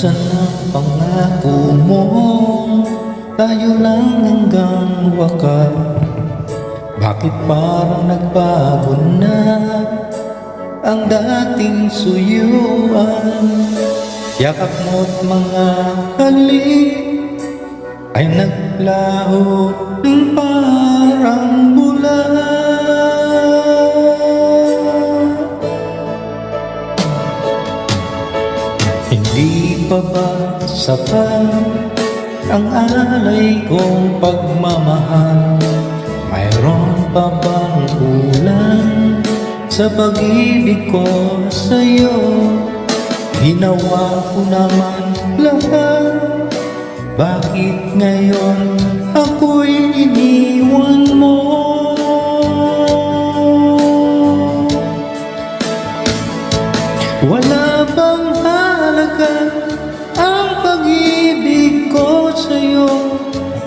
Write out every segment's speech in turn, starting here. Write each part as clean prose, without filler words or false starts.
Nasaan ang pangako mo? Tayo lang hanggang wakas. Bakit parang nagbago na ang dating suyuan? Yakap mo't mga halik ay naglaho ng parang bula. Hindi pa ba sapat ang alay kong pagmamahal? Mayroon pa bang kulang sa pag-ibig ko sa'yo? Ginawa ko naman lahat, bakit ngayon ako'y iniwan mo? Wala bang halaga ang pag-ibig ko sa'yo?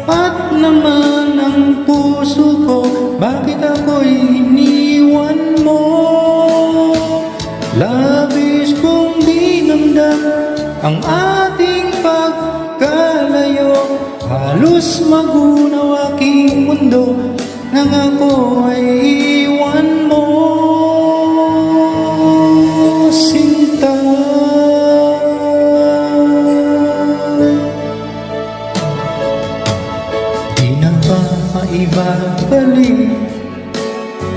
At naman ang puso ko, bakit ako'y iniwan mo? Labis kong dinamdam ang ating pagkalayo. Halos magunaw aking mundo nang ako ay iwan mo, sinta. Di na ba maibabalik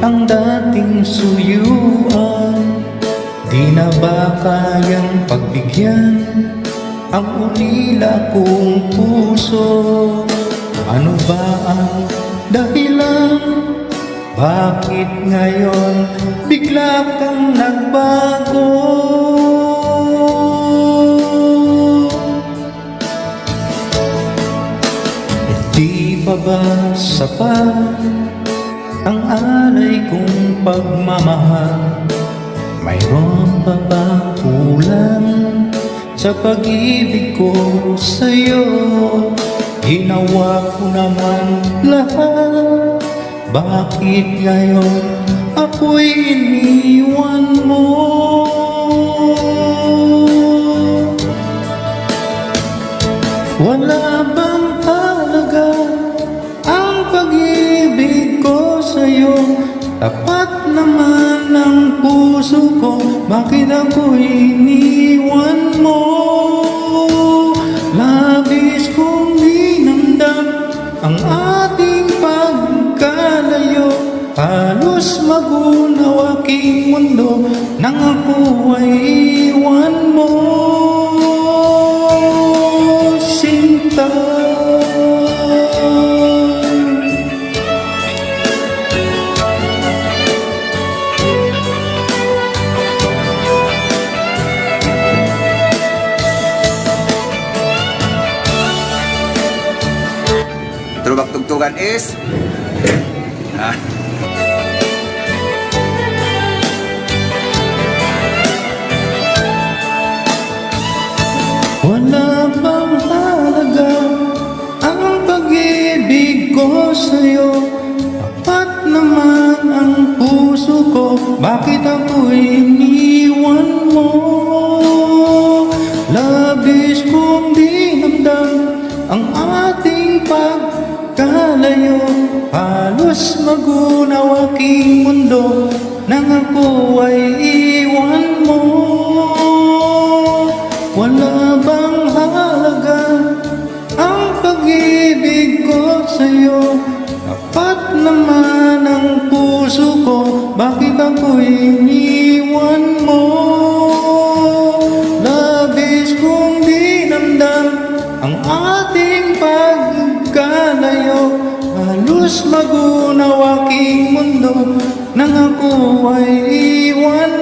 ang dating suyuan? Di na ba kayang pagbigyan ang ulila kong puso? Ano ba ang dahilan? Bakit ngayon bigla kang nagbago? Di pa ba sapat ang alay kong pagmamahal? Mayroon pa ba kulang sa pag-ibig ko sa'yo? Ginawa ko naman lahat, bakit ngayon ako'y iniwan mo? Wala bang halaga ang pag-ibig ko sa'yo? Tapat naman ang puso ko, bakit ako'y iniwan mo? Labis kong dinamdam ang ating pagkalayo. Halos magunaw aking mundo nang ako ay iwan mo, sinta. Terubak tugtugan is Wala bang halaga ang pag-ibig ko sa'yo? Tapat naman ang puso ko, bakit ako'y iniwan mo? Labis kong dinamdam ang ating pagkalayo. Halos magunaw aking mundo nang ako ay iwan mo. Wala bang halaga ang pag-ibig ko sa'yo? Tapat naman ang puso ko, bakit ako'y iniwan mo? Labis kong dinamdam ang ating pagkalayo. Halos magunaw aking mundo nang ako ay iwan